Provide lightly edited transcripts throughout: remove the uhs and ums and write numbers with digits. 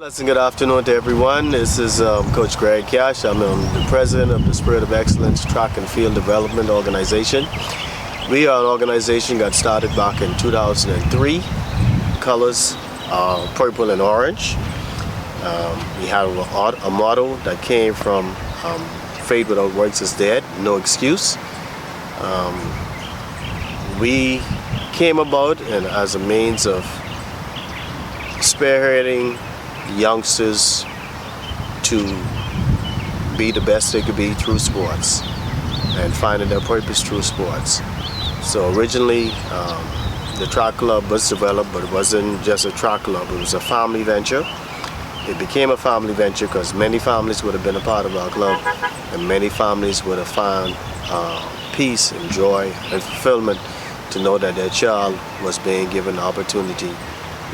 Blessing, good afternoon to everyone. This is Coach Greg Cash. I'm the president of the Spirit of Excellence Track and Field Development Organization. We are an organization that started back in 2003. Colors are purple and orange. We have a motto that came from faith without works is dead, no excuse. We came about and as a means of spearheading youngsters to be the best they could be through sports and finding their purpose through sports. So originally the track club was developed, but it wasn't just a track club, it was a family venture. It became a family venture because many families would have been a part of our club and many families would have found peace and joy and fulfillment to know that their child was being given the opportunity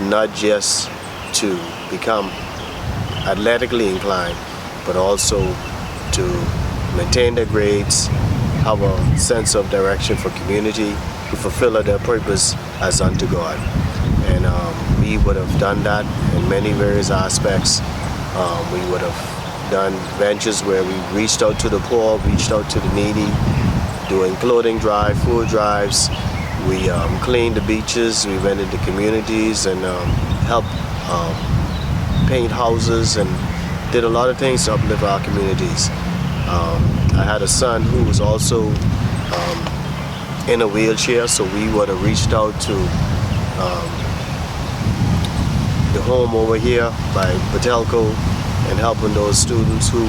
not just to become athletically inclined, but also to maintain their grades, have a sense of direction for community, to fulfill their purpose as unto God. And we would have done that in many various aspects. We would have done ventures where we reached out to the poor, reached out to the needy, doing clothing drive, food drives. We cleaned the beaches, we went into communities and helped paint houses and did a lot of things to uplift our communities. I had a son who was also in a wheelchair, so we would have reached out to the home over here by Patelco and helping those students who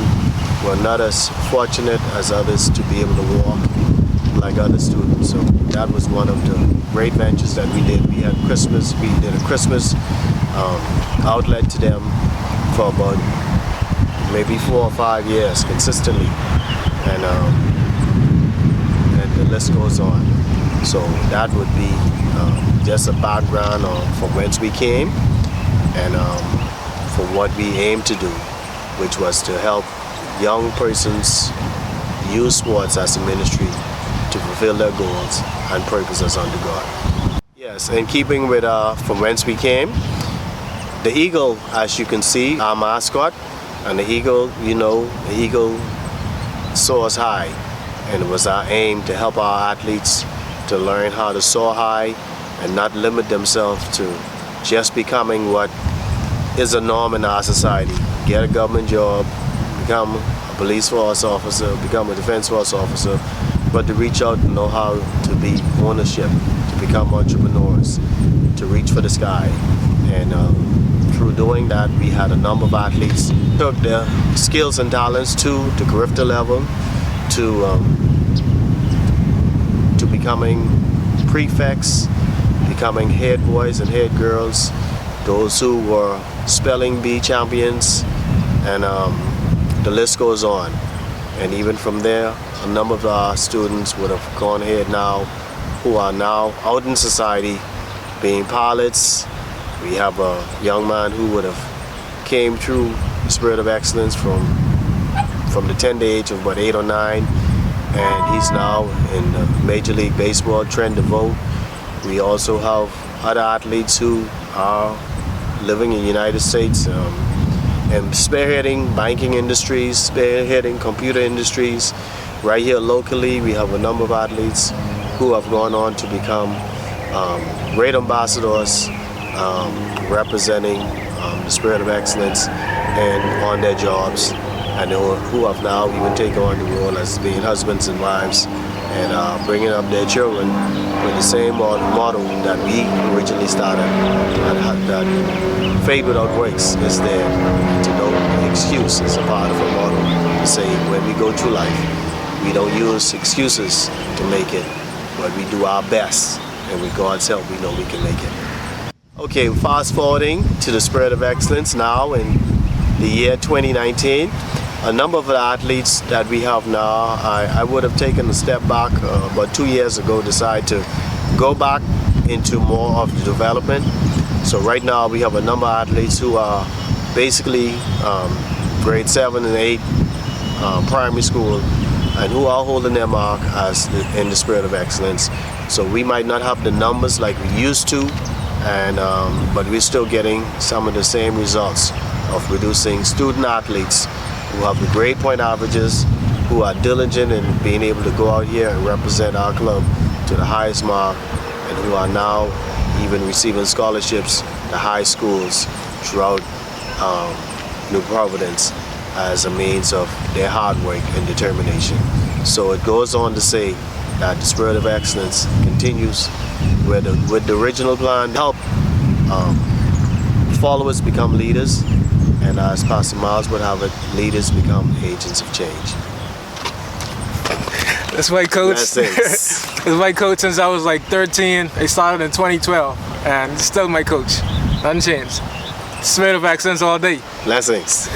were not as fortunate as others to be able to walk like other students. So that was one of the great ventures that we did. We did a Christmas outlet to them for about maybe 4 or 5 years consistently, and the list goes on. So that would be just a background from whence we came and for what we aim to do, which was to help young persons use sports as a ministry to fulfill their goals and purposes unto God. Yes, in keeping with from whence we came, the eagle, as you can see, our mascot, and the eagle, the eagle soars high, and it was our aim to help our athletes to learn how to soar high and not limit themselves to just becoming what is a norm in our society. Get a government job, become a police force officer, become a defense force officer, but to reach out and know how to be ownership, to become entrepreneurs, to reach for the sky. And through doing that, we had a number of athletes took their skills and talents to curricular level, to becoming prefects, becoming head boys and head girls, those who were spelling bee champions, and the list goes on. And even from there, a number of our students would have gone ahead now, who are now out in society being pilots. We have a young man who would have came through the Spirit of Excellence from the tender age of about 8 or 9, and he's now in Major League Baseball, Trent DeVoe. We also have other athletes who are living in the United States and spearheading banking industries, spearheading computer industries. Right here locally, we have a number of athletes who have gone on to become great ambassadors, representing the Spirit of Excellence and on their jobs, and who have now even taken on the role as being husbands and wives and bringing up their children with the same model that we originally started, that faith without works is there, to no excuse is a part of a model to say when we go through life, we don't use excuses to make it, but we do our best, and with God's help, we know we can make it. Okay, fast forwarding to the Spirit of Excellence now in the year 2019. A number of the athletes that we have now, I would have taken a step back about 2 years ago, decided to go back into more of the development. So right now we have a number of athletes who are basically grade 7 and 8 primary school, and who are holding their mark in the Spirit of Excellence. So we might not have the numbers like we used to, but we're still getting some of the same results of producing student athletes who have the grade point averages, who are diligent in being able to go out here and represent our club to the highest mark, and who are now even receiving scholarships to high schools throughout New Providence as a means of their hard work and determination. So it goes on to say that the spirit of excellence continues with the original plan to help followers become leaders, and as Pastor Miles would have it, leaders become agents of change. That's my coach. That's my coach since I was like 13. They started in 2012, and still my coach. Nothing changed. Spirit of excellence all day. Blessings.